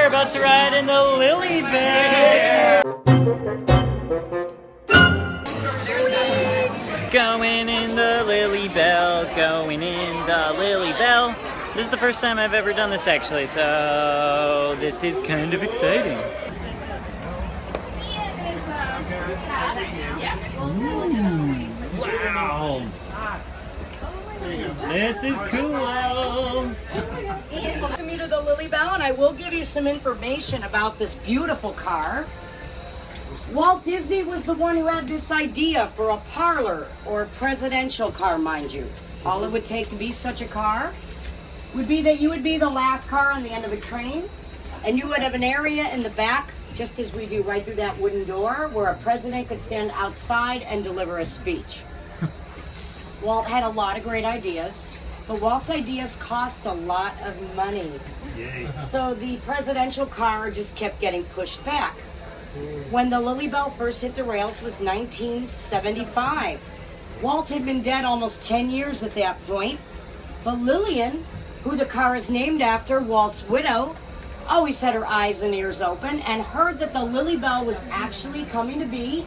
about to ride in the Lilly Belle. Going in the Lilly Belle, going in the Lilly Belle. This is the first time I've ever done this actually, so this is kind of exciting. Wow! This is cool! Welcome you to the Lilly Belle, and I will give you some information about this beautiful car. Walt Disney was the one who had this idea for a parlor, or a presidential car, mind you. All it would take to be such a car would be that you would be the last car on the end of a train, and you would have an area in the back, just as we do right through that wooden door, where a president could stand outside and deliver a speech. Walt had a lot of great ideas, but Walt's ideas cost a lot of money. Yay. So the presidential car just kept getting pushed back. When the Lilly Belle first hit the rails was 1975. Walt had been dead almost 10 years at that point, but Lillian, who the car is named after, Walt's widow, always had her eyes and ears open and heard that the Lilly Belle was actually coming to be,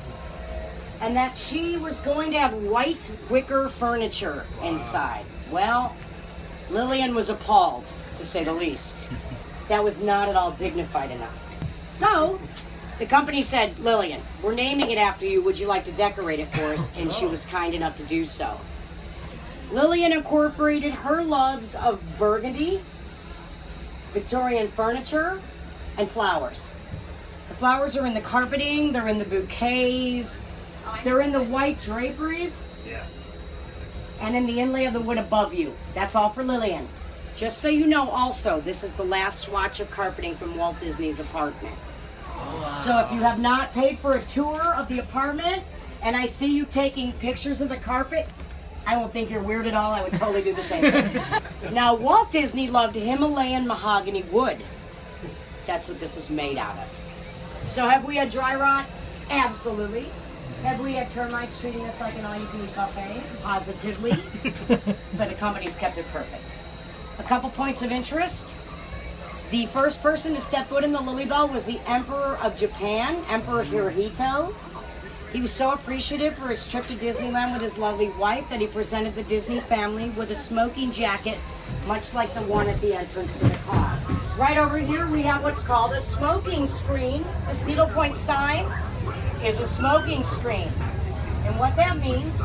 and that she was going to have white wicker furniture inside. Well, Lillian was appalled, to say the least. That was not at all dignified enough. So, the company said, Lillian, we're naming it after you. Would you like to decorate it for us? And she was kind enough to do so. Lillian incorporated her loves of burgundy, Victorian furniture, and flowers. The flowers are in the carpeting, they're in the bouquets, they're in the white draperies, and in the inlay of the wood above you. That's all for Lillian. Just so you know also, this is the last swatch of carpeting from Walt Disney's apartment. Wow. So if you have not paid for a tour of the apartment, and I see you taking pictures of the carpet, I won't think you're weird at all. I would totally do the same thing. Now, Walt Disney loved Himalayan mahogany wood. That's what this is made out of. So have we had dry rot? Absolutely. Have we had termites treating us like an all-you-can-eat buffet? Positively. But the company's kept it perfect. A couple points of interest. The first person to step foot in the Lilly Belle was the Emperor of Japan, Emperor Hirohito. He was so appreciative for his trip to Disneyland with his lovely wife that he presented the Disney family with a smoking jacket, much like the one at the entrance to the car. Right over here we have what's called a smoking screen. This needlepoint sign is a smoking screen. And what that means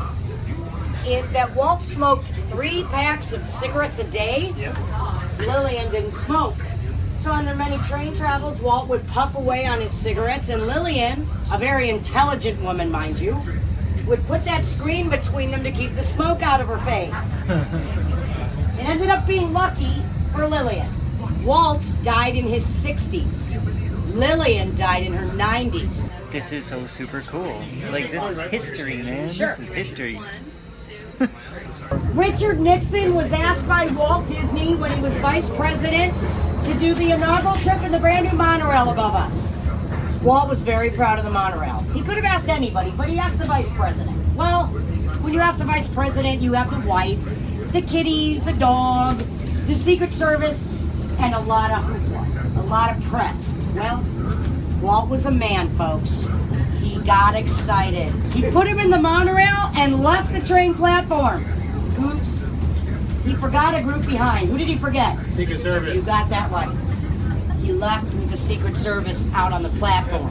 is that Walt smoked 3 packs of cigarettes a day. Lillian didn't smoke. So on their many train travels, Walt would puff away on his cigarettes, and Lillian, a very intelligent woman, mind you, would put that screen between them to keep the smoke out of her face. It ended up being lucky for Lillian. Walt died in his 60s. Lillian died in her 90s. This is so super cool. Like, this is history, man. Sure. This is history. Richard Nixon was asked by Walt Disney when he was vice president to do the inaugural trip in the brand new monorail above us. Walt was very proud of the monorail. He could have asked anybody, but he asked the vice president. Well, when you ask the vice president, you have the wife, the kitties, the dog, the Secret Service, and a lot of press. Well, Walt was a man, folks. He got excited. He put him in the monorail and left the train platform. Oops. He forgot a group behind. Who did he forget? Secret Service. You got that right. He left with the Secret Service out on the platform.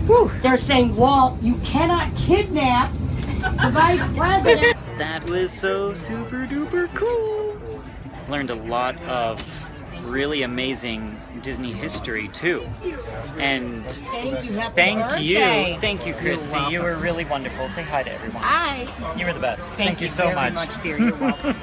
Whew. They're saying, Walt, you cannot kidnap the vice president. That was so super duper cool. Learned a lot of really amazing Disney history too. And Thank you. Happy thank birthday. you, Christy. You were really wonderful. Say hi to everyone. Hi. You were the best. Thank you so very much. much, dear. You're welcome.